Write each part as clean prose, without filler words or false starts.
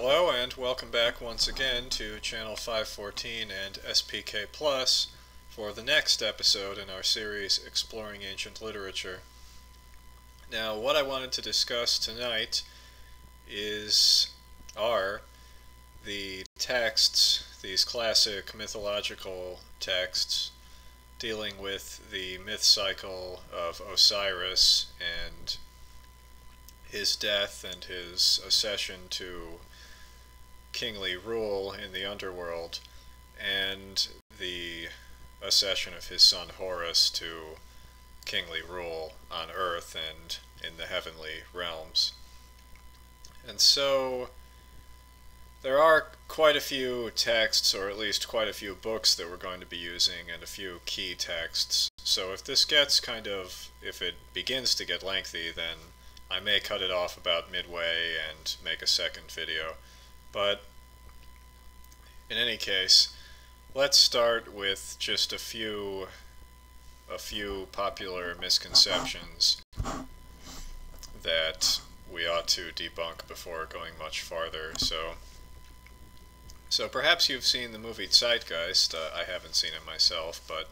Hello and welcome back once again to Channel 514 and SPK Plus for the next episode in our series Exploring Ancient Literature. Now, what I wanted to discuss tonight are the texts, these classic mythological texts dealing with the myth cycle of Osiris and his death and his accession to kingly rule in the underworld, and the accession of his son Horus to kingly rule on earth and in the heavenly realms. And so there are quite a few texts, or at least quite a few books that we're going to be using, and a few key texts. So if it begins to get lengthy, then I may cut it off about midway and make a second video. But in any case, let's start with just a few popular misconceptions that we ought to debunk before going much farther. So perhaps you've seen the movie Zeitgeist. I haven't seen it myself, but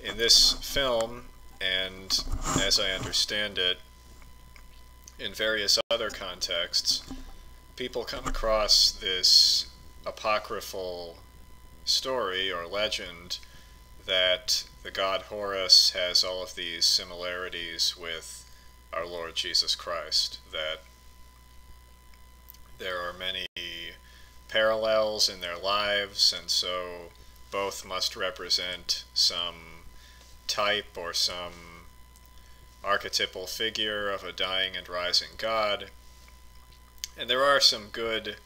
in this film, and as I understand it, in various other contexts, people come across this apocryphal story or legend that the god Horus has all of these similarities with our Lord Jesus Christ, that there are many parallels in their lives, and so both must represent some type or some archetypal figure of a dying and rising god. And there are some good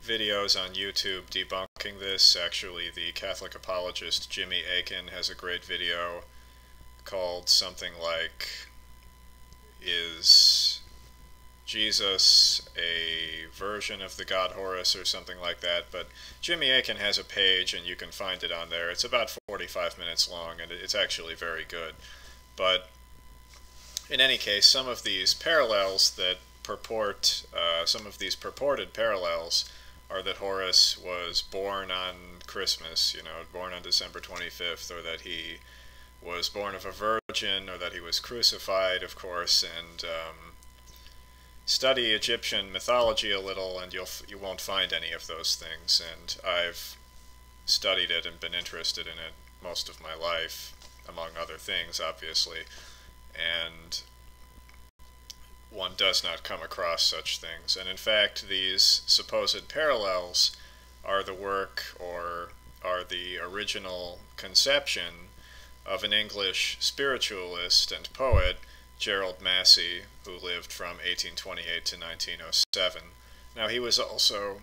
videos on YouTube debunking this. Actually, the Catholic apologist Jimmy Akin has a great video called something like, "Is Jesus a version of the god Horus?" or something like that. But Jimmy Akin has a page, and you can find it on there. It's about 45 minutes long, and it's actually very good. But in any case, some of these parallels that some of these purported parallels are that Horus was born on Christmas, born on December 25th, or that he was born of a virgin, or that he was crucified, of course. And study Egyptian mythology a little, and you won't find any of those things. And I've studied it and been interested in it most of my life, among other things, obviously. And one does not come across such things. And in fact, these supposed parallels are the work, or are the original conception, of an English spiritualist and poet, Gerald Massey, who lived from 1828 to 1907. Now, he was also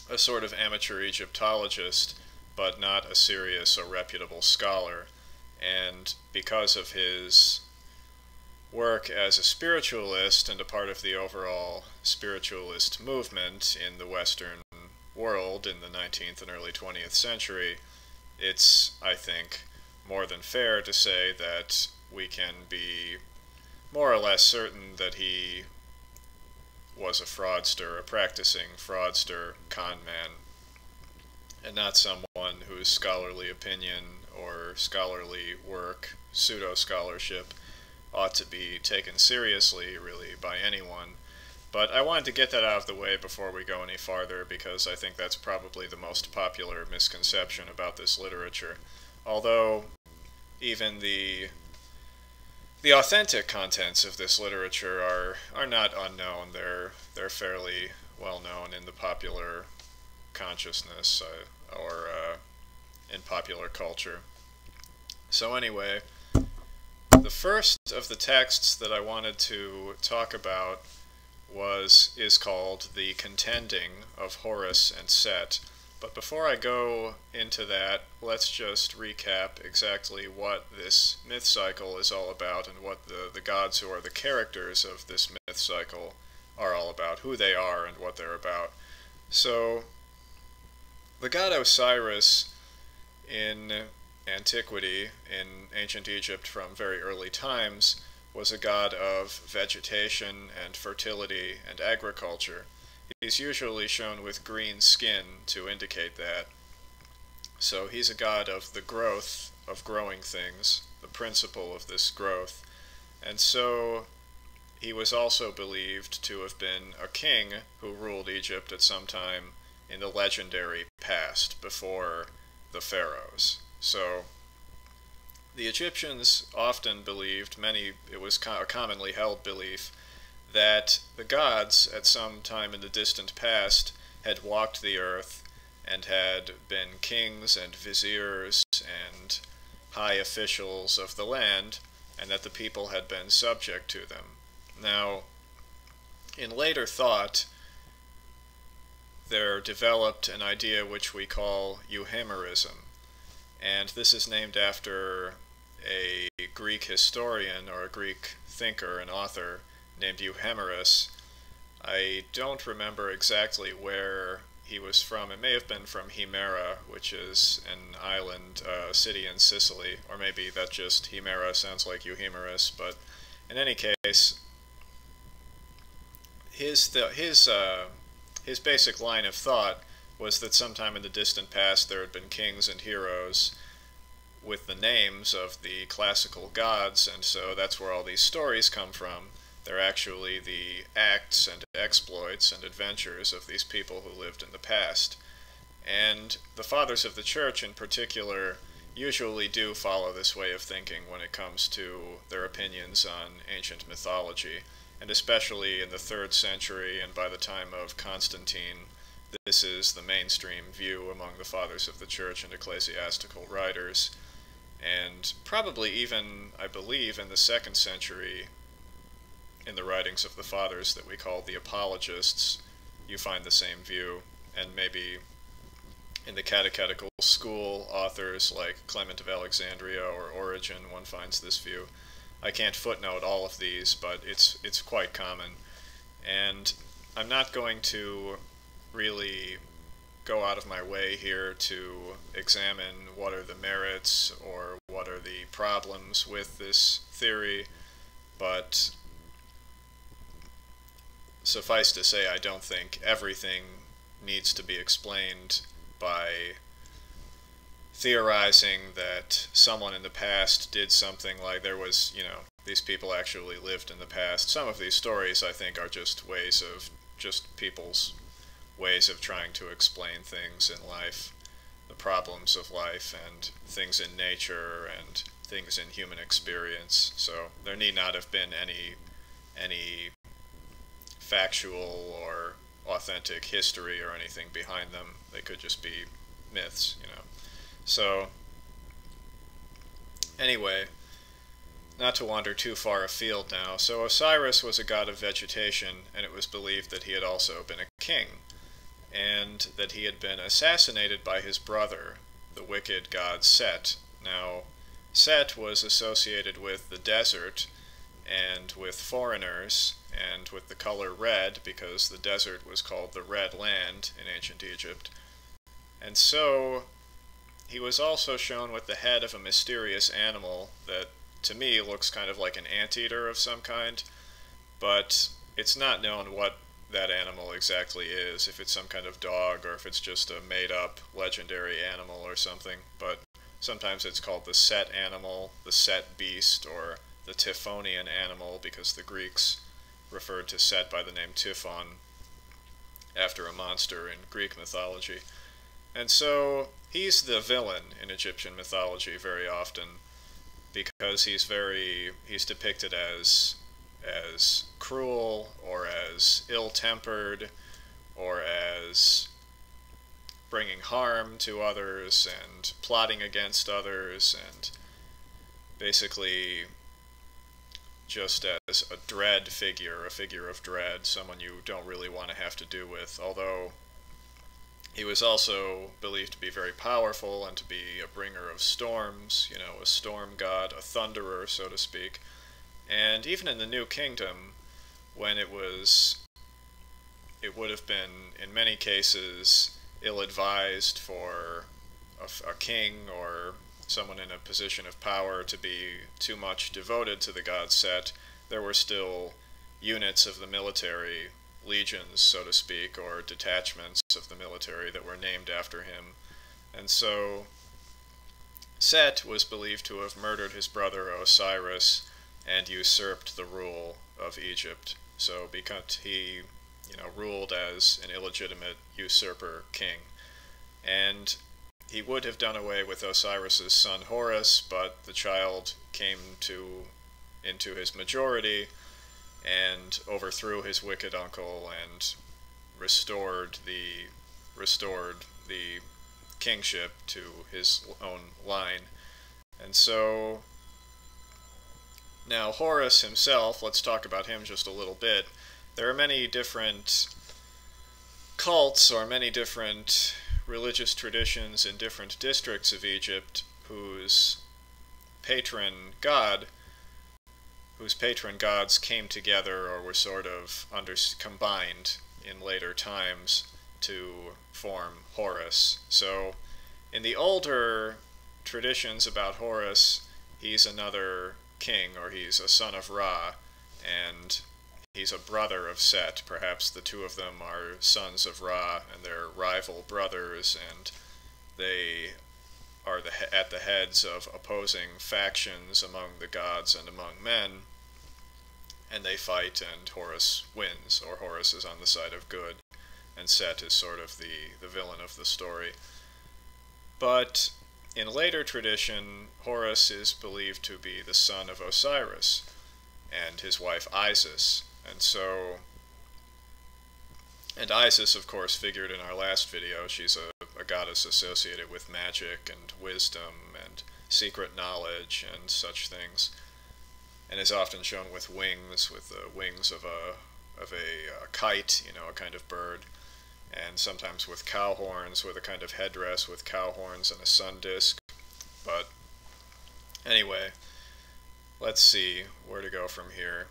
a sort of amateur Egyptologist, but not a serious or reputable scholar. And because of his work as a spiritualist and a part of the overall spiritualist movement in the Western world in the 19th and early 20th century, it's, I think, more than fair to say that we can be more or less certain that he was a fraudster, a practicing fraudster, con man, and not someone whose scholarly opinion or scholarly work, pseudo-scholarship, ought to be taken seriously, really, by anyone. But I wanted to get that out of the way before we go any farther, because I think that's probably the most popular misconception about this literature. Although, even the authentic contents of this literature are not unknown. They're fairly well known in the popular consciousness, or in popular culture. So anyway, the first of the texts that I wanted to talk about is called The Contending of Horus and Seth. But before I go into that, let's just recap exactly what this myth cycle is all about, and what the gods who are the characters of this myth cycle are all about, who they are and what they're about. So, the god Osiris in antiquity, in ancient Egypt from very early times, was a god of vegetation and fertility and agriculture. he's usually shown with green skin to indicate that. So he's a god of the growth, of growing things, the principle of this growth. And so he was also believed to have been a king who ruled Egypt at some time in the legendary past, before the pharaohs. So the Egyptians often believed, it was a commonly held belief, that the gods at some time in the distant past had walked the earth and had been kings and viziers and high officials of the land, and that the people had been subject to them. Now, in later thought, there developed an idea which we call euhemerism, and this is named after a Greek historian or a Greek thinker and author named Euhemerus. I don't remember exactly where he was from. It may have been from Himera, which is an island, city in Sicily, or maybe that just Himera sounds like Euhemerus, but in any case, his basic line of thought was that sometime in the distant past there had been kings and heroes with the names of the classical gods, and so that's where all these stories come from. They're actually the acts and exploits and adventures of these people who lived in the past. And the fathers of the church in particular usually do follow this way of thinking when it comes to their opinions on ancient mythology, and especially in the 3rd century and by the time of Constantine, this is the mainstream view among the fathers of the church and ecclesiastical writers. And probably even, I believe, in the 2nd century, in the writings of the fathers that we call the apologists, you find the same view, and maybe in the catechetical school authors like Clement of Alexandria or Origen, one finds this view. I can't footnote all of these, but it's quite common. And I'm not going to really go out of my way here to examine what are the merits or what are the problems with this theory, but suffice to say, I don't think everything needs to be explained by theorizing that someone in the past did something, like there was, these people actually lived in the past. Some of these stories, I think, are just people's ways of trying to explain things in life, the problems of life and things in nature and things in human experience. So there need not have been any factual or authentic history or anything behind them. They could just be myths, So, anyway, not to wander too far afield now, so Osiris was a god of vegetation, and it was believed that he had also been a king, and that he had been assassinated by his brother, the wicked god Set. Now, Set was associated with the desert, and with foreigners, and with the color red, because the desert was called the Red Land in ancient Egypt. And so, he was also shown with the head of a mysterious animal that, to me, looks kind of like an anteater of some kind, but it's not known what that animal exactly is, if it's some kind of dog or if it's just a made-up legendary animal or something, but sometimes it's called the Set animal, the Set beast, or the Typhonian animal, because the Greeks referred to Set by the name Typhon, after a monster in Greek mythology. And so he's the villain in Egyptian mythology very often, because he's depicted as cruel or as ill-tempered or as bringing harm to others and plotting against others, and basically just as a dread figure, a figure of dread, someone you don't really want to have to do with, although he was also believed to be very powerful and to be a bringer of storms, a storm god, a thunderer, so to speak. And even in the New Kingdom, when it would have been, in many cases, ill-advised for a king or someone in a position of power to be too much devoted to the god Set, there were still units of the military, legions, so to speak, or detachments of the military that were named after him. And so Set was believed to have murdered his brother Osiris and usurped the rule of Egypt. So because he, ruled as an illegitimate usurper king. And he would have done away with Osiris's son Horus, but the child came into his majority and overthrew his wicked uncle and restored the kingship to his own line. And so now Horus himself, let's talk about him just a little bit. There are many different cults or many different religious traditions in different districts of Egypt whose patron gods came together or were sort of combined in later times to form Horus. So in the older traditions about Horus, he's another king, or he's a son of Ra, and he's a brother of Set. Perhaps the two of them are sons of Ra, and they're rival brothers, and they are at the heads of opposing factions among the gods and among men, and they fight, and Horus wins, or Horus is on the side of good, and Set is sort of the villain of the story. But in later tradition, Horus is believed to be the son of Osiris and his wife Isis. And Isis, of course, figured in our last video. She's a goddess associated with magic and wisdom and secret knowledge and such things, and is often shown with the wings of a kite, a kind of bird, and sometimes with cow horns, with a kind of headdress with cow horns and a sun disk. But anyway, let's see where to go from here.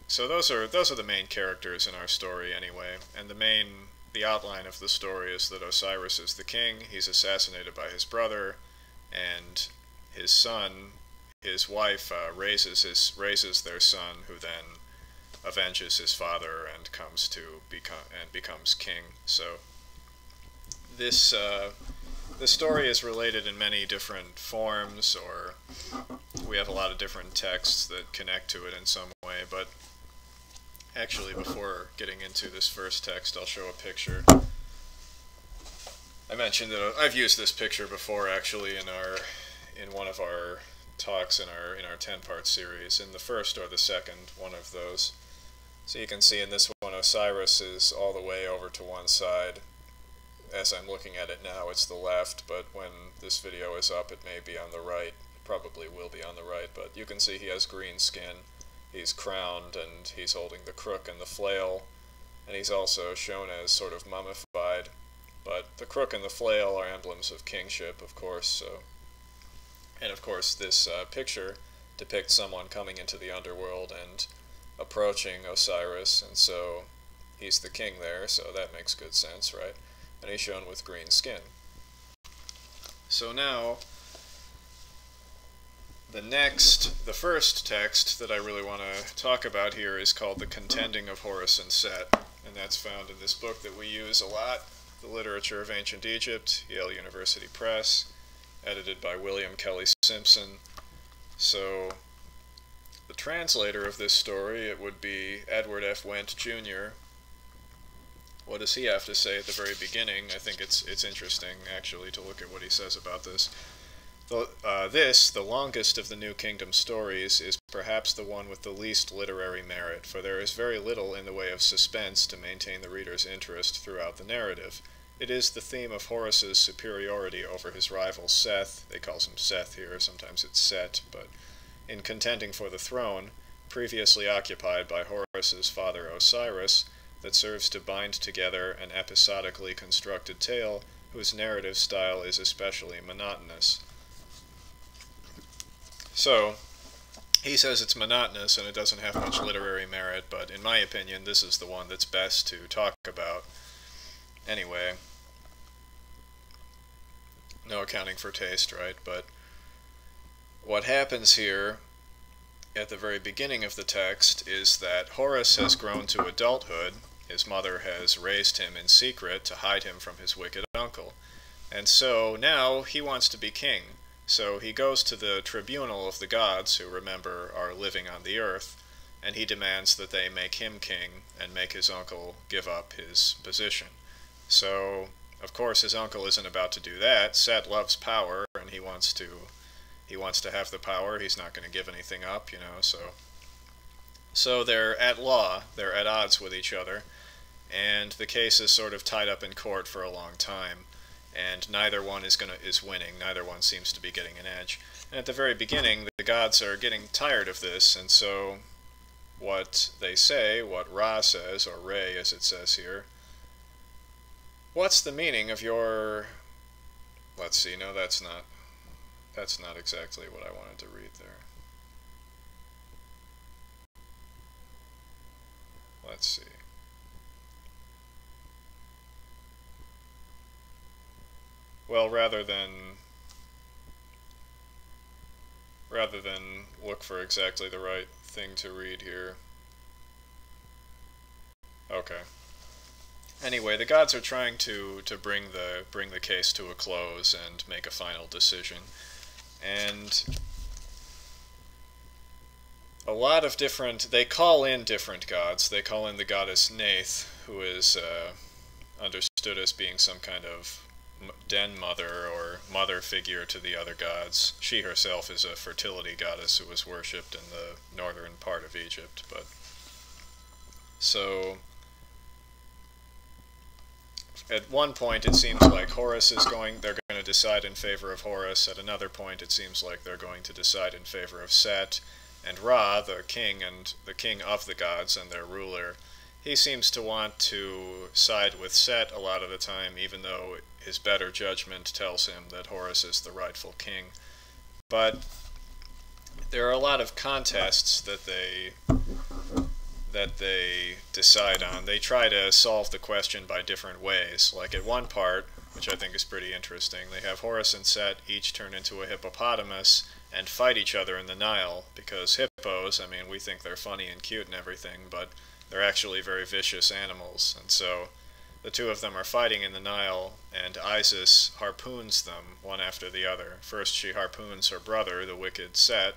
So those are the main characters in our story anyway, and the outline of the story is that Osiris is the king. He's assassinated by his brother, and his wife raises their son, who then avenges his father and becomes king. So the story is related in many different forms, or we have a lot of different texts that connect to it in some way. But actually, before getting into this first text, I'll show a picture. I mentioned that I've used this picture before, actually, in one of our talks in our 10-part series, in the first or the second one of those. So you can see in this one, Osiris is all the way over to one side. As I'm looking at it now, it's the left, but when this video is up, it may be on the right. It probably will be on the right, but you can see he has green skin. He's crowned, and he's holding the crook and the flail, and he's also shown as sort of mummified. But the crook and the flail are emblems of kingship, of course. And of course, this picture depicts someone coming into the underworld and approaching Osiris, and so he's the king there, so that makes good sense, right? And he's shown with green skin. So now, the first text that I really want to talk about here is called The Contending of Horus and Seth, and that's found in this book that we use a lot, The Literature of Ancient Egypt, Yale University Press, edited by William Kelly Simpson. So the translator of this story, it would be Edward F. Wendt, Jr. What does he have to say at the very beginning? I think it's interesting, actually, to look at what he says about this. The longest of the New Kingdom stories, is perhaps the one with the least literary merit, for there is very little in the way of suspense to maintain the reader's interest throughout the narrative. It is the theme of Horus's superiority over his rival Seth. They call him Seth here, sometimes it's Set, but in contending for the throne, previously occupied by Horus's father Osiris, that serves to bind together an episodically constructed tale whose narrative style is especially monotonous. So, he says it's monotonous and it doesn't have much literary merit, but in my opinion, this is the one that's best to talk about. Anyway, no accounting for taste, right? But what happens here at the very beginning of the text is that Horus has grown to adulthood, His mother has raised him in secret to hide him from his wicked uncle. And so now he wants to be king. So he goes to the tribunal of the gods, who, remember, are living on the earth, and he demands that they make him king and make his uncle give up his position. So, of course, his uncle isn't about to do that. Set loves power, and he wants to have the power. He's not going to give anything up, So they're at law. They're at odds with each other, and the case is sort of tied up in court for a long time. And neither one is winning. Neither one seems to be getting an edge. And at the very beginning, the gods are getting tired of this, and so what they say, what Ra says, or Re as it says here, what's the meaning of your... Let's see, no, that's not exactly what I wanted to read there. Let's see. Well, rather than look for exactly the right thing to read here. Okay. Anyway, the gods are trying to bring the case to a close and make a final decision. And a lot of they call in different gods. They call in the goddess Neith, who is understood as being some kind of den mother or mother figure to the other gods. She herself is a fertility goddess who was worshipped in the northern part of Egypt. But so at one point it seems like they're going to decide in favor of Horus. At another point it seems like they're going to decide in favor of Set. And Ra, the king of the gods and their ruler, he seems to want to side with Set a lot of the time, even though his better judgment tells him that Horus is the rightful king. But there are a lot of contests that they decide on. They try to solve the question by different ways. Like at one part, which I think is pretty interesting, they have Horus and Set each turn into a hippopotamus and fight each other in the Nile, because hippos, I mean, we think they're funny and cute and everything, but they're actually very vicious animals. And so the two of them are fighting in the Nile, and Isis harpoons them one after the other. First she harpoons her brother, the wicked Set,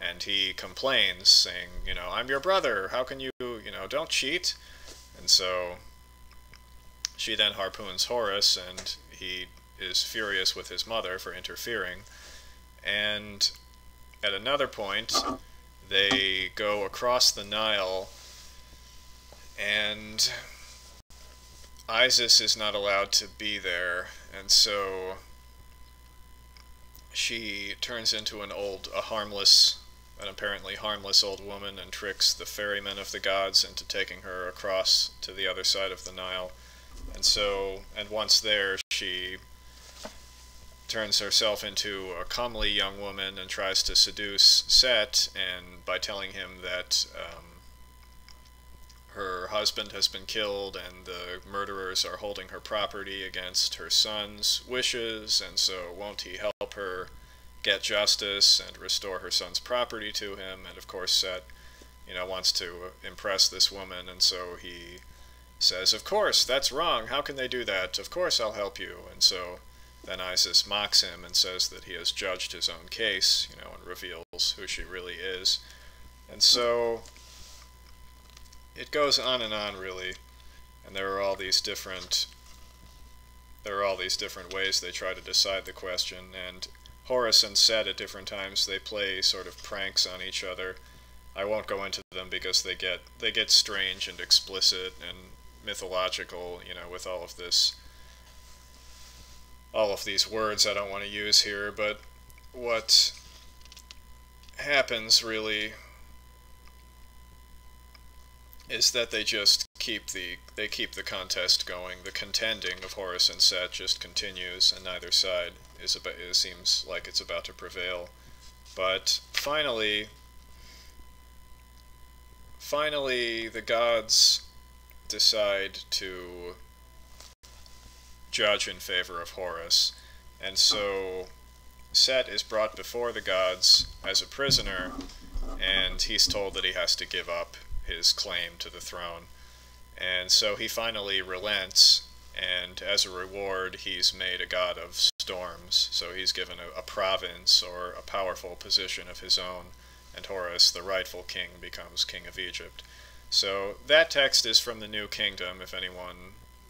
and he complains, saying, I'm your brother, how can you, don't cheat. And so she then harpoons Horus, and he is furious with his mother for interfering. And at another point, they go across the Nile, and Isis is not allowed to be there, and so she turns into an apparently harmless old woman and tricks the ferrymen of the gods into taking her across to the other side of the Nile. And once there, she turns herself into a comely young woman and tries to seduce Set, and by telling him that her husband has been killed and the murderers are holding her property against her son's wishes, and so won't he help her get justice and restore her son's property to him. And of course Set, wants to impress this woman, and so he says, of course, that's wrong, how can they do that, of course I'll help you. And so then Isis mocks him and says that he has judged his own case, and reveals who she really is. And so it goes on and on, really, and there are all these different ways they try to decide the question. And Horus and Set at different times, they play sort of pranks on each other. I won't go into them because they get strange and explicit and mythological, with all of these words I don't want to use here. But what happens really is that they just keep the contest going. The contending of Horus and Set just continues, and neither side it seems like it's about to prevail. But finally the gods decide to judge in favor of Horus, and so Set is brought before the gods as a prisoner, and he's told that he has to give up his claim to the throne. And so he finally relents, and as a reward, he's made a god of storms. So he's given a province or a powerful position of his own, and Horus, the rightful king, becomes king of Egypt. So that text is from the New Kingdom, if anyone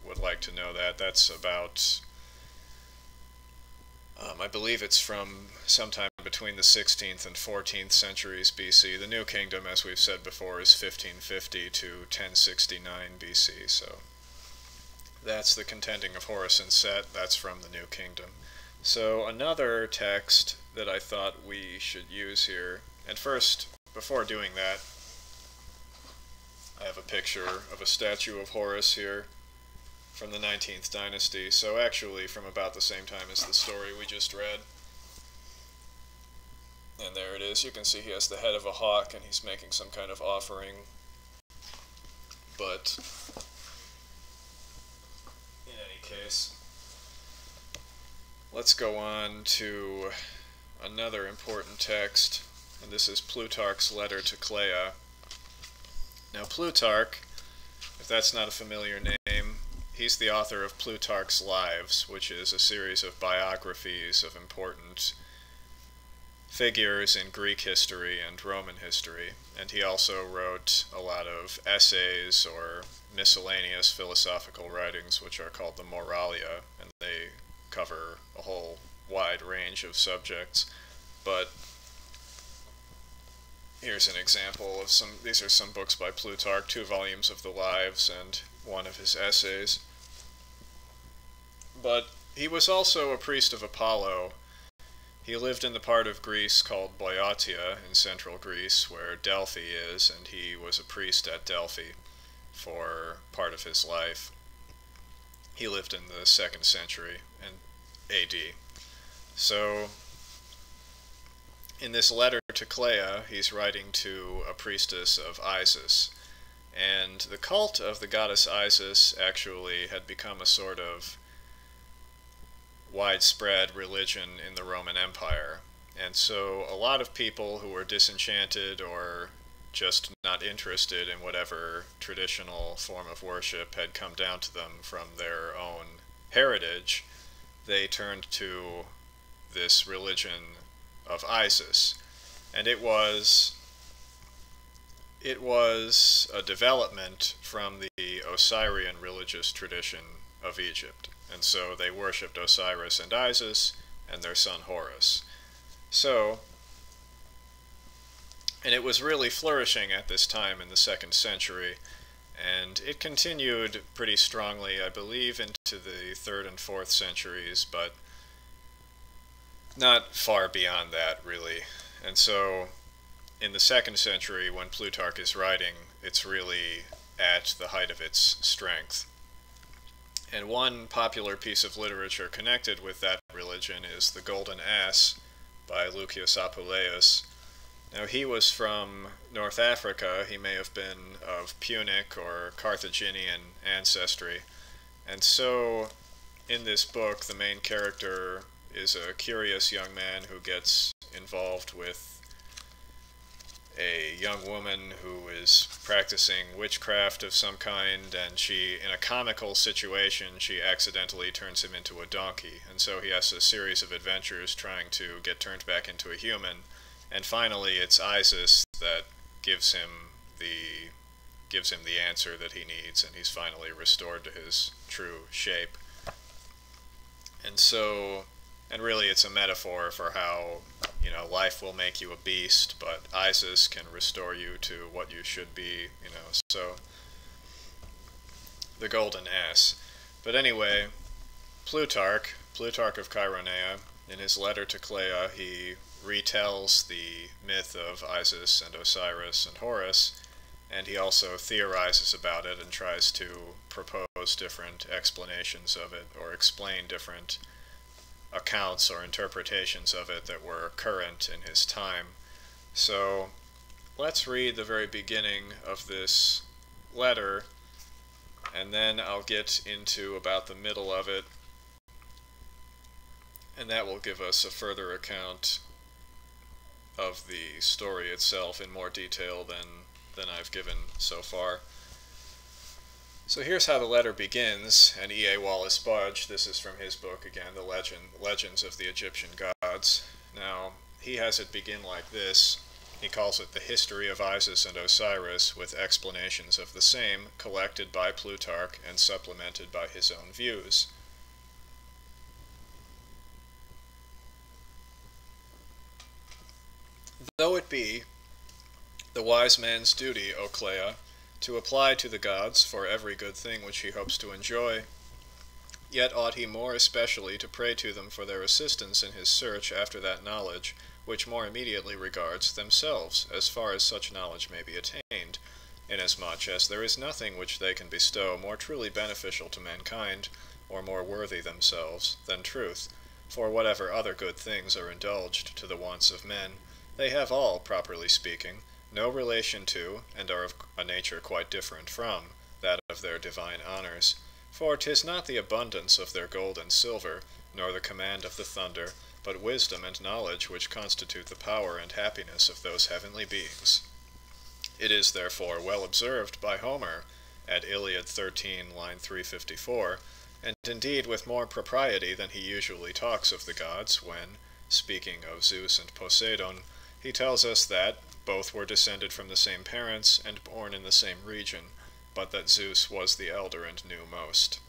would like to know that. That's about, I believe it's from sometime between the 16th and 14th centuries BC. The New Kingdom, as we've said before, is 1550 to 1069 BC. So that's the Contending of Horus and Seth. That's from the New Kingdom. So another text that I thought we should use here, and first, before doing that, I have a picture of a statue of Horus here from the 19th dynasty, so actually from about the same time as the story we just read. And there it is. You can see he has the head of a hawk and he's making some kind of offering. But in any case, let's go on to another important text, and this is Plutarch's letter to Clea. Now Plutarch, if that's not a familiar name, he's the author of Plutarch's Lives, which is a series of biographies of important figures in Greek history and Roman history. And he also wrote a lot of essays or miscellaneous philosophical writings, which are called the Moralia, and they cover a whole wide range of subjects. But here's an example of some. These are some books by Plutarch, 2 volumes of the Lives and 1 of his essays. But he was also a priest of Apollo. He lived in the part of Greece called Boeotia in central Greece, where Delphi is, and he was a priest at Delphi for part of his life. He lived in the 2nd century AD. So in this letter to Clea, he's writing to a priestess of Isis. And the cult of the goddess Isis actually had become a sort of widespread religion in the Roman Empire. And so a lot of people who were disenchanted or just not interested in whatever traditional form of worship had come down to them from their own heritage, they turned to this religion of Isis. And it was a development from the Osirian religious tradition of Egypt. And so they worshipped Osiris and Isis and their son Horus. So, and it was really flourishing at this time in the 2nd century, and it continued pretty strongly, I believe, into the 3rd and 4th centuries, but not far beyond that, really. And so, in the 2nd century, when Plutarch is writing, it's really at the height of its strength. And one popular piece of literature connected with that religion is The Golden Ass by Lucius Apuleius. Now, he was from North Africa. He may have been of Punic or Carthaginian ancestry. And so, in this book, the main character is a curious young man who gets involved with a young woman who is practicing witchcraft of some kind, and she, in a comical situation, she accidentally turns him into a donkey. And so he has a series of adventures trying to get turned back into a human. And finally, it's Isis that gives him the answer that he needs, and he's finally restored to his true shape. And so, and really it's a metaphor for how, life will make you a beast, but Isis can restore you to what you should be, so the golden ass. But anyway, Plutarch of Chaironea, in his letter to Clea, he retells the myth of Isis and Osiris and Horus, and he also theorizes about it and tries to propose different explanations of it, or explain different accounts or interpretations of it that were current in his time. So let's read the very beginning of this letter, and then I'll get into about the middle of it, and that will give us a further account of the story itself in more detail than I've given so far. So here's how the letter begins, and E.A. Wallace Budge, this is from his book again, The Legends of the Egyptian Gods. Now, he has it begin like this. He calls it the History of Isis and Osiris, with explanations of the same, collected by Plutarch and supplemented by his own views. Though it be the wise man's duty, O Clea, to apply to the gods for every good thing which he hopes to enjoy, yet ought he more especially to pray to them for their assistance in his search after that knowledge, which more immediately regards themselves, as far as such knowledge may be attained, inasmuch as there is nothing which they can bestow more truly beneficial to mankind, or more worthy themselves, than truth, for whatever other good things are indulged to the wants of men, they have all, properly speaking, no relation to, and are of a nature quite different from, that of their divine honors. For 'tis not the abundance of their gold and silver, nor the command of the thunder, but wisdom and knowledge which constitute the power and happiness of those heavenly beings. It is therefore well observed by Homer, at Iliad 13, line 354, and indeed with more propriety than he usually talks of the gods, when, speaking of Zeus and Poseidon, he tells us that both were descended from the same parents and born in the same region, but that Zeus was the elder and knew most,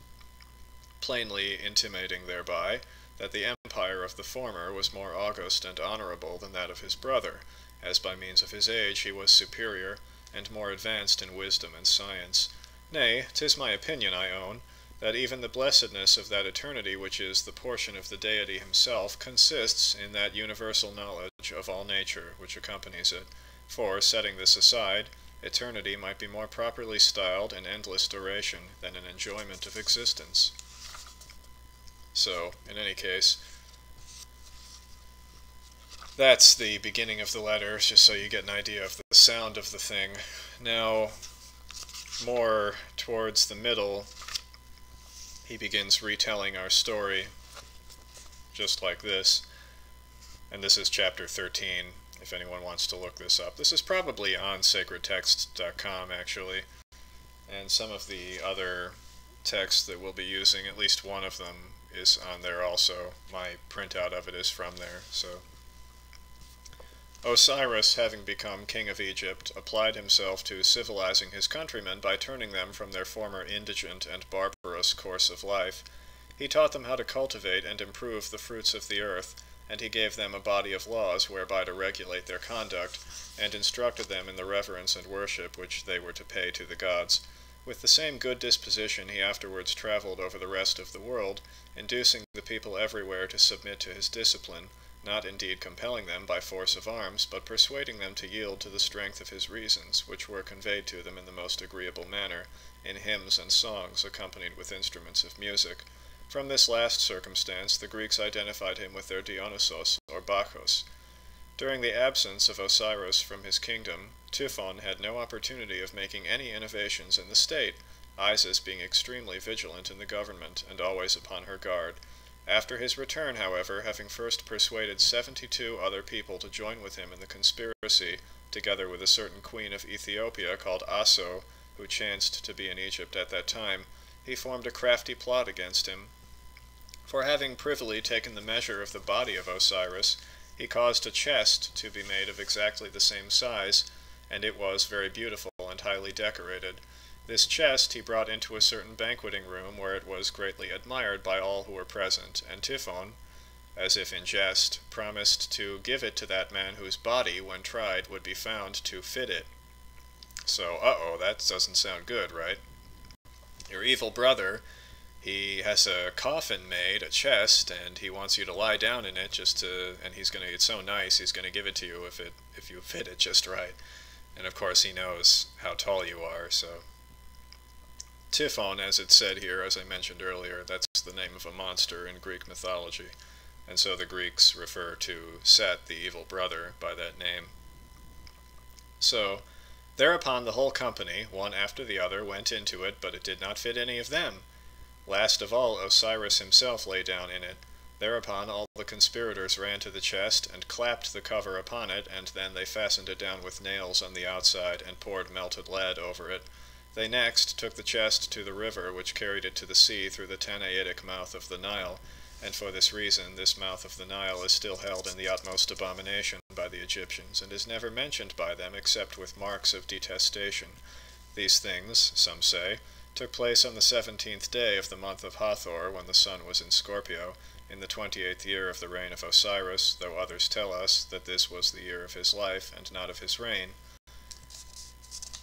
plainly intimating thereby that the empire of the former was more august and honorable than that of his brother, as by means of his age he was superior, and more advanced in wisdom and science. Nay, 'tis my opinion, I own, that even the blessedness of that eternity which is the portion of the deity himself consists in that universal knowledge of all nature which accompanies it, for, setting this aside, eternity might be more properly styled an endless duration than an enjoyment of existence. So, in any case, that's the beginning of the letter, just so you get an idea of the sound of the thing. Now, more towards the middle, he begins retelling our story, just like this. And this is chapter 13, if anyone wants to look this up. This is probably on sacredtext.com, actually. And some of the other texts that we'll be using, at least one of them, is on there also. My printout of it is from there, so. Osiris, having become king of Egypt, applied himself to civilizing his countrymen by turning them from their former indigent and barbarous course of life. He taught them how to cultivate and improve the fruits of the earth, and he gave them a body of laws whereby to regulate their conduct, and instructed them in the reverence and worship which they were to pay to the gods. With the same good disposition he afterwards traveled over the rest of the world, inducing the people everywhere to submit to his discipline, not indeed compelling them by force of arms, but persuading them to yield to the strength of his reasons, which were conveyed to them in the most agreeable manner, in hymns and songs accompanied with instruments of music. From this last circumstance the Greeks identified him with their Dionysos, or Bacchus. During the absence of Osiris from his kingdom, Typhon had no opportunity of making any innovations in the state, Isis being extremely vigilant in the government, and always upon her guard. After his return, however, having first persuaded 72 other people to join with him in the conspiracy, together with a certain queen of Ethiopia called Aso, who chanced to be in Egypt at that time, he formed a crafty plot against him. For having privily taken the measure of the body of Osiris, he caused a chest to be made of exactly the same size, and it was very beautiful and highly decorated. This chest he brought into a certain banqueting room, where it was greatly admired by all who were present, and Typhon, as if in jest, promised to give it to that man whose body, when tried, would be found to fit it. So, that doesn't sound good, right? Your evil brother, he has a coffin made, a chest, and he wants you to lie down in it and it's so nice, he's gonna give it to you if you fit it just right. And of course he knows how tall you are, so. Typhon, as it's said here, as I mentioned earlier, that's the name of a monster in Greek mythology, and so the Greeks refer to Set, the evil brother, by that name. So, thereupon the whole company, one after the other, went into it, but it did not fit any of them. Last of all, Osiris himself lay down in it. Thereupon all the conspirators ran to the chest, and clapped the cover upon it, and then they fastened it down with nails on the outside, and poured melted lead over it. They next took the chest to the river, which carried it to the sea through the Tanaitic mouth of the Nile, and for this reason this mouth of the Nile is still held in the utmost abomination by the Egyptians, and is never mentioned by them except with marks of detestation. These things, some say, took place on the 17th day of the month of Hathor, when the sun was in Scorpio, in the 28th year of the reign of Osiris, though others tell us that this was the year of his life, and not of his reign.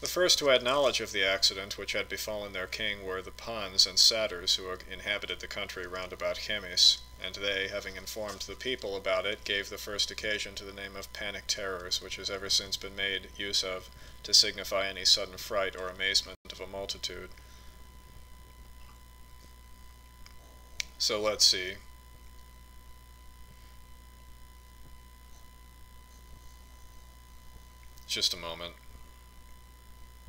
The first who had knowledge of the accident which had befallen their king were the Pans and Satyrs, who inhabited the country round about Chemis, and they, having informed the people about it, gave the first occasion to the name of panic terrors, which has ever since been made use of to signify any sudden fright or amazement of a multitude. So let's see. Just a moment.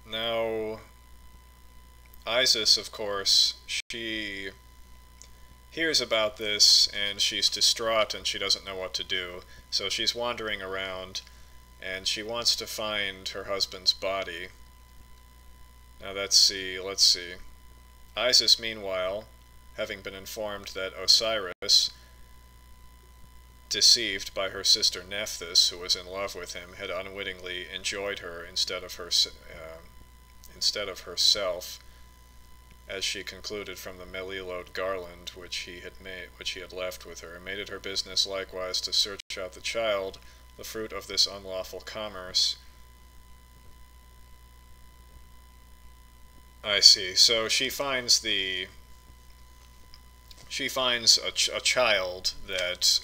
Now, Isis, of course, she hears about this and she's distraught and she doesn't know what to do. So she's wandering around and she wants to find her husband's body. Now let's see. Isis, meanwhile, having been informed that Osiris, deceived by her sister Nephthys, who was in love with him, had unwittingly enjoyed her instead of herself, as she concluded from the melilode garland which he had left with her, made it her business likewise to search out the child, the fruit of this unlawful commerce. I see. So she finds a child that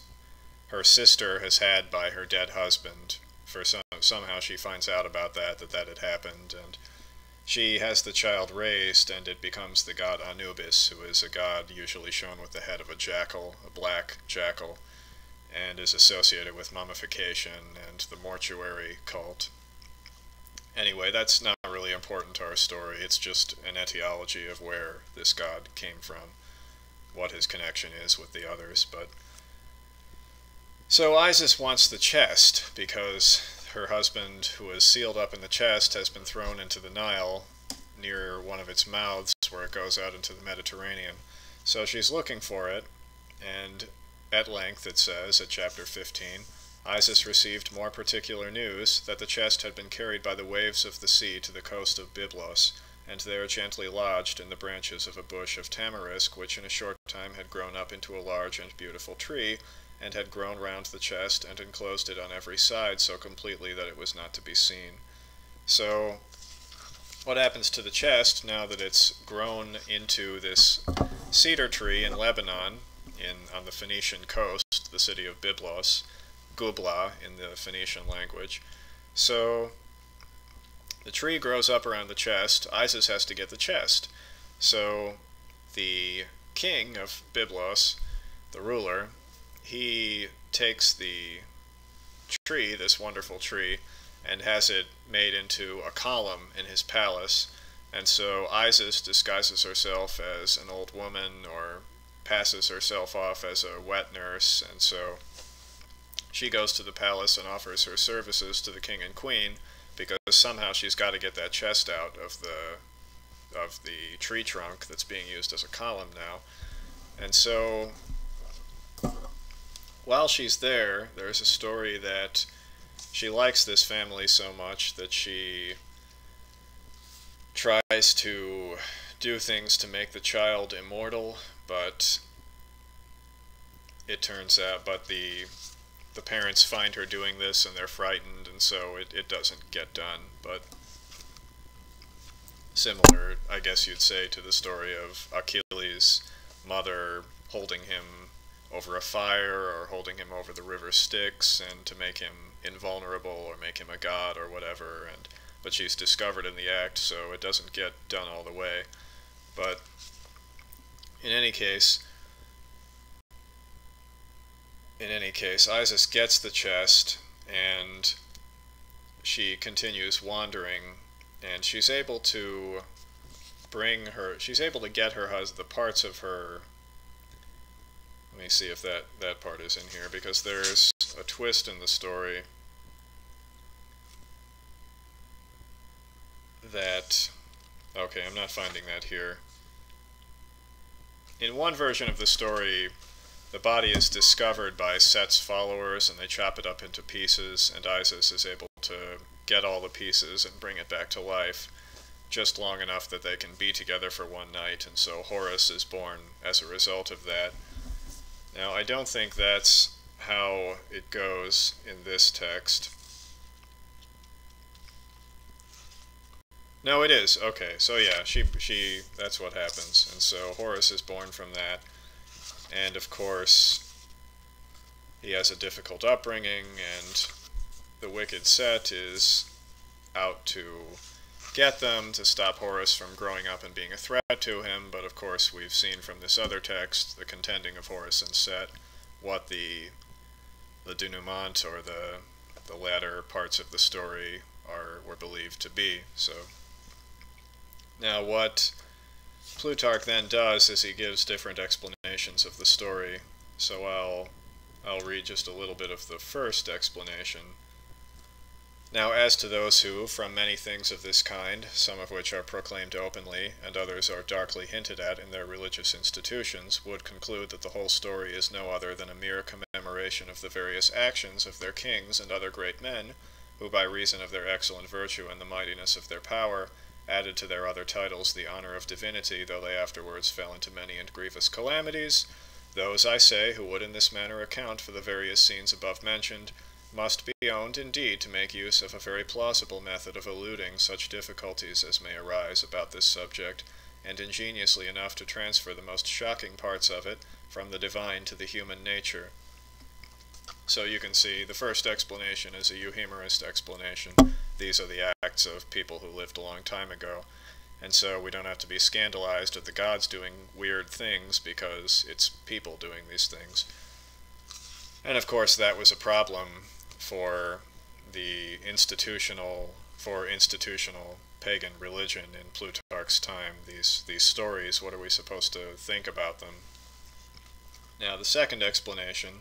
her sister has had by her dead husband. Somehow she finds out about that had happened, and she has the child raised, and it becomes the god Anubis, who is a god usually shown with the head of a jackal, a black jackal, and is associated with mummification and the mortuary cult. Anyway, that's not really important to our story. It's just an etiology of where this god came from, what his connection is with the others. But so Isis wants the chest because her husband, who was sealed up in the chest, has been thrown into the Nile near one of its mouths where it goes out into the Mediterranean. So she's looking for it, and at length, it says, at chapter 15, Isis received more particular news that the chest had been carried by the waves of the sea to the coast of Byblos, and there gently lodged in the branches of a bush of tamarisk, which in a short time had grown up into a large and beautiful tree, and had grown round the chest and enclosed it on every side so completely that it was not to be seen. So, what happens to the chest now that it's grown into this cedar tree in Lebanon, on the Phoenician coast, the city of Byblos, Gubla in the Phoenician language? So, the tree grows up around the chest. Isis has to get the chest. So, the king of Byblos, the ruler, he takes the tree, this wonderful tree, and has it made into a column in his palace. And so Isis disguises herself as an old woman or passes herself off as a wet nurse, and so she goes to the palace and offers her services to the king and queen, because somehow she's got to get that chest out of the tree trunk that's being used as a column now. And so while she's there, there's a story that she likes this family so much that she tries to do things to make the child immortal, but it turns out, the parents find her doing this and they're frightened, and so it doesn't get done. But similar, I guess you'd say, to the story of Achilles' mother holding him over a fire or holding him over the river Styx and to make him invulnerable or make him a god or whatever, but she's discovered in the act, so it doesn't get done all the way. But in any case, Isis gets the chest and she continues wandering, and she's able to get the parts of her. Let me see if that part is in here, because there's a twist in the story that Okay, I'm not finding that here. In one version of the story, the body is discovered by Set's followers, and they chop it up into pieces, and Isis is able to get all the pieces and bring it back to life, just long enough that they can be together for one night, and so Horus is born as a result of that. Now, I don't think that's how it goes in this text. No, it is. Okay, so yeah, that's what happens. And so Horus is born from that. And of course, he has a difficult upbringing, and the wicked Set is out to get them to stop Horus from growing up and being a threat to him. But of course, we've seen from this other text, the contending of Horus and Set, what the denouement, or the latter parts of the story, were believed to be. So now what Plutarch then does is he gives different explanations of the story. So I'll read just a little bit of the first explanation. Now, as to those who, from many things of this kind, some of which are proclaimed openly, and others are darkly hinted at in their religious institutions, would conclude that the whole story is no other than a mere commemoration of the various actions of their kings and other great men, who by reason of their excellent virtue and the mightiness of their power, added to their other titles the honor of divinity, though they afterwards fell into many and grievous calamities, those, I say, who would in this manner account for the various scenes above mentioned, must be owned indeed to make use of a very plausible method of eluding such difficulties as may arise about this subject, and ingeniously enough to transfer the most shocking parts of it from the divine to the human nature. So you can see the first explanation is a euhemerist explanation. These are the acts of people who lived a long time ago, and so we don't have to be scandalized at the gods doing weird things because it's people doing these things. And of course that was a problem for institutional pagan religion in Plutarch's time. These stories, what are we supposed to think about them? Now the second explanation,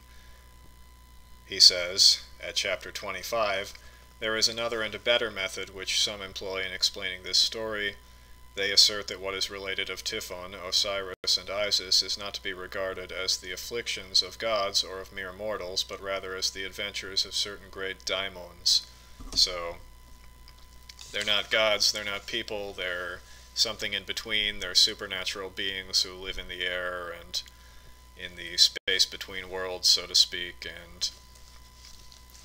he says, at chapter 25, there is another and a better method which some employ in explaining this story. They assert that what is related of Typhon, Osiris, and Isis is not to be regarded as the afflictions of gods or of mere mortals, but rather as the adventures of certain great daimons. So, they're not gods, they're not people, they're something in between. They're supernatural beings who live in the air and in the space between worlds, so to speak, and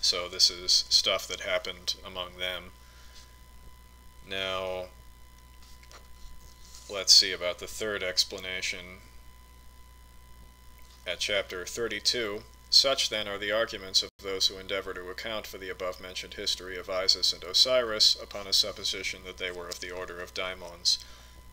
so this is stuff that happened among them. Now, let's see about the third explanation. At chapter 32, such then are the arguments of those who endeavor to account for the above-mentioned history of Isis and Osiris upon a supposition that they were of the order of daimons.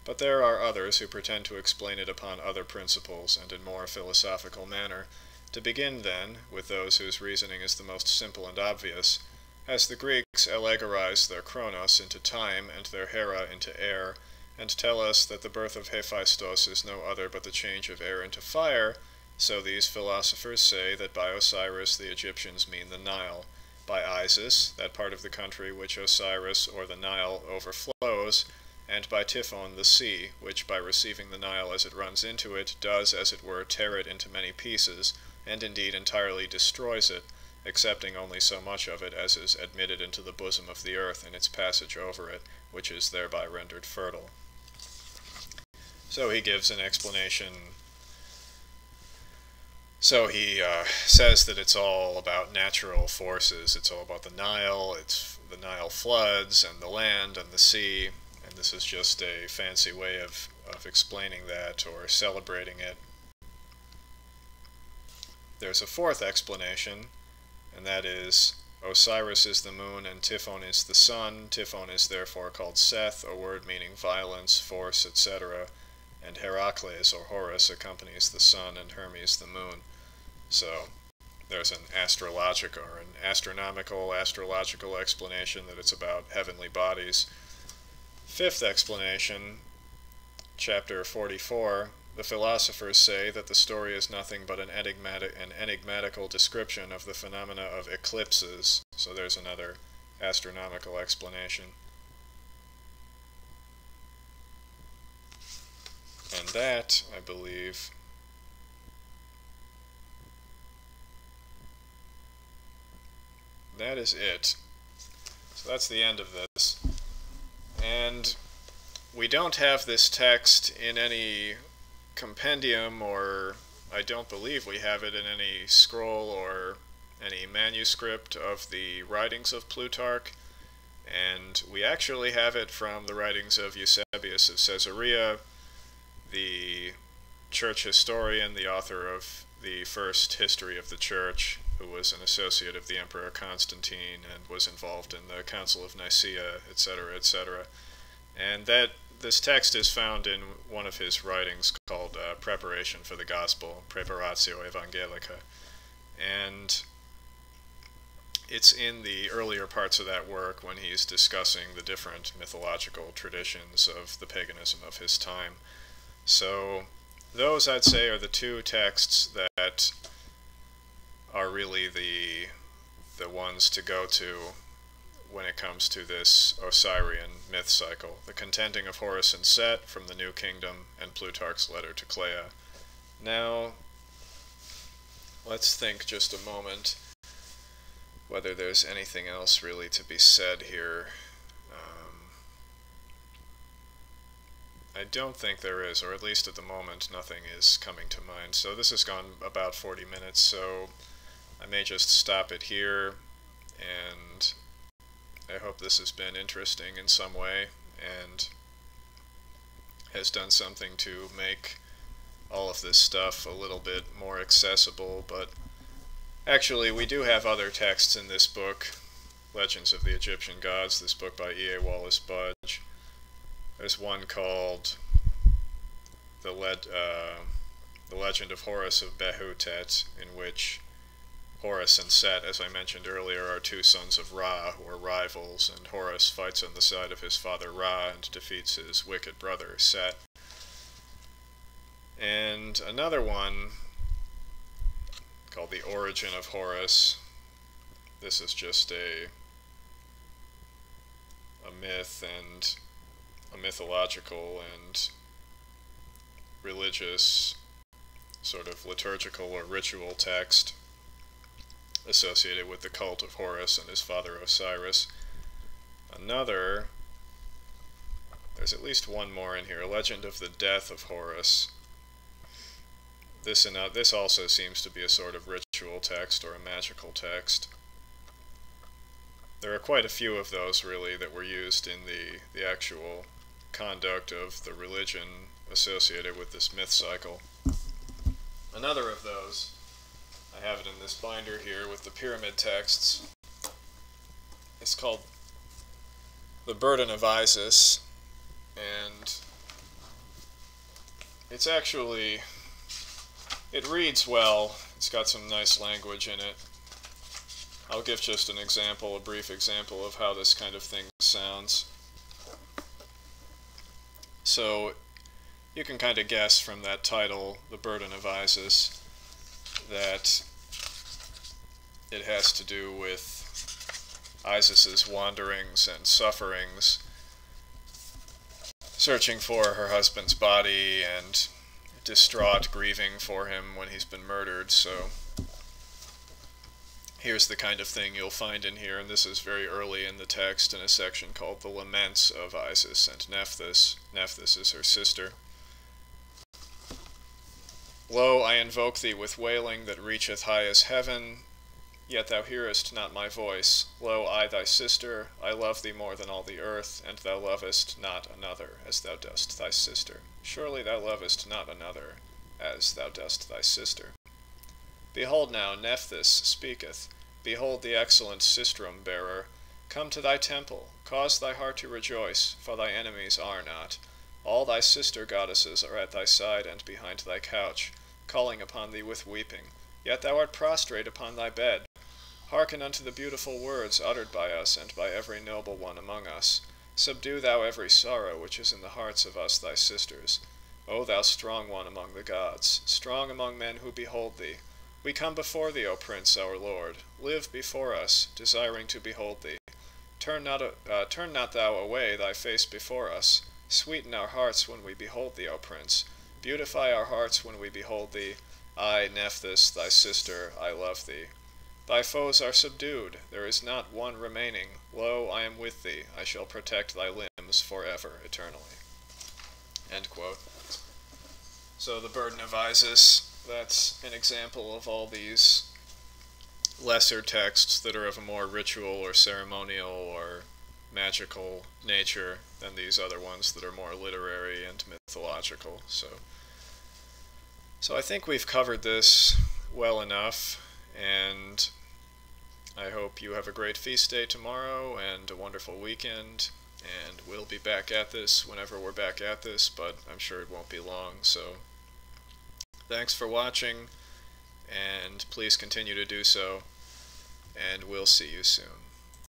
But there are others who pretend to explain it upon other principles and in more philosophical manner. To begin, then, with those whose reasoning is the most simple and obvious, as the Greeks allegorize their Chronos into time and their Hera into air, and tell us that the birth of Hephaestus is no other but the change of air into fire, so these philosophers say that by Osiris the Egyptians mean the Nile, by Isis, that part of the country which Osiris or the Nile overflows, and by Typhon the sea, which by receiving the Nile as it runs into it, does, as it were, tear it into many pieces, and indeed entirely destroys it, excepting only so much of it as is admitted into the bosom of the earth in its passage over it, which is thereby rendered fertile. So he gives an explanation. So he says that it's all about natural forces. It's all about the Nile. It's the Nile floods and the land and the sea. And this is just a fancy way of explaining that or celebrating it. There's a fourth explanation, and that is Osiris is the moon and Typhon is the sun. Typhon is therefore called Seth, a word meaning violence, force, etc., and Heracles or Horus accompanies the sun and Hermes the moon. So there's an astrological or an astrological explanation that it's about heavenly bodies. Fifth explanation, chapter 44, the philosophers say that the story is nothing but an enigmatical description of the phenomena of eclipses. So there's another astronomical explanation. And that, I believe, that is it. So that's the end of this. And we don't have this text in any compendium, or I don't believe we have it in any scroll or any manuscript of the writings of Plutarch. And we actually have it from the writings of Eusebius of Caesarea, the church historian, the author of the first history of the church, who was an associate of the Emperor Constantine and was involved in the Council of Nicaea, etc., etc. And that this text is found in one of his writings called Preparation for the Gospel, Preparatio Evangelica. And it's in the earlier parts of that work when he's discussing the different mythological traditions of the paganism of his time. So those, I'd say, are the two texts that are really the ones to go to when it comes to this Osirian myth cycle. The Contending of Horus and Seth from the New Kingdom, and Plutarch's letter to Clea. Now, let's think just a moment whether there's anything else really to be said here. I don't think there is, or at least at the moment nothing is coming to mind. So this has gone about 40 minutes, so I may just stop it here, and I hope this has been interesting in some way and has done something to make all of this stuff a little bit more accessible. But actually, we do have other texts in this book, Legends of the Egyptian Gods, this book by E.A. Wallace Budge. There's one called The Legend of Horus of Behutet, in which Horus and Set, as I mentioned earlier, are two sons of Ra who are rivals, and Horus fights on the side of his father Ra and defeats his wicked brother Set. And another one called The Origin of Horus. This is just a myth and a mythological and religious sort of liturgical or ritual text associated with the cult of Horus and his father Osiris. Another, there's at least one more in here, A Legend of the Death of Horus. This also seems to be a sort of ritual text or a magical text. There are quite a few of those, really, that were used in the actual conduct of the religion associated with this myth cycle. Another of those, I have it in this binder here with the pyramid texts. It's called The Burden of Isis, and it's actually, it reads well. It's got some nice language in it. I'll give just an example, a brief example of how this kind of thing sounds. So you can kind of guess from that title, The Burden of Isis, that it has to do with Isis's wanderings and sufferings, searching for her husband's body and distraught, grieving for him when he's been murdered. So here's the kind of thing you'll find in here, and this is very early in the text in a section called The Laments of Isis and Nephthys. Nephthys is her sister. Lo, I invoke thee with wailing that reacheth high as heaven, yet thou hearest not my voice. Lo, I thy sister, I love thee more than all the earth, and thou lovest not another as thou dost thy sister. Surely thou lovest not another as thou dost thy sister. Behold now, Nephthys speaketh. Behold the excellent sistrum-bearer. Come to thy temple, cause thy heart to rejoice, for thy enemies are not. All thy sister goddesses are at thy side and behind thy couch, calling upon thee with weeping. Yet thou art prostrate upon thy bed. Hearken unto the beautiful words uttered by us and by every noble one among us. Subdue thou every sorrow which is in the hearts of us thy sisters. O thou strong one among the gods, strong among men who behold thee. We come before thee, O Prince, our Lord. Live before us, desiring to behold thee. Turn not thou away thy face before us. Sweeten our hearts when we behold thee, O Prince. Beautify our hearts when we behold thee. I, Nephthys, thy sister, I love thee. Thy foes are subdued, there is not one remaining. Lo, I am with thee, I shall protect thy limbs forever, eternally. End quote. So the Burden of Isis, that's an example of all these lesser texts that are of a more ritual or ceremonial or magical nature than these other ones that are more literary and mythological. So I think we've covered this well enough, and I hope you have a great feast day tomorrow and a wonderful weekend, and we'll be back at this whenever we're back at this, but I'm sure it won't be long. So thanks for watching, and please continue to do so, and we'll see you soon.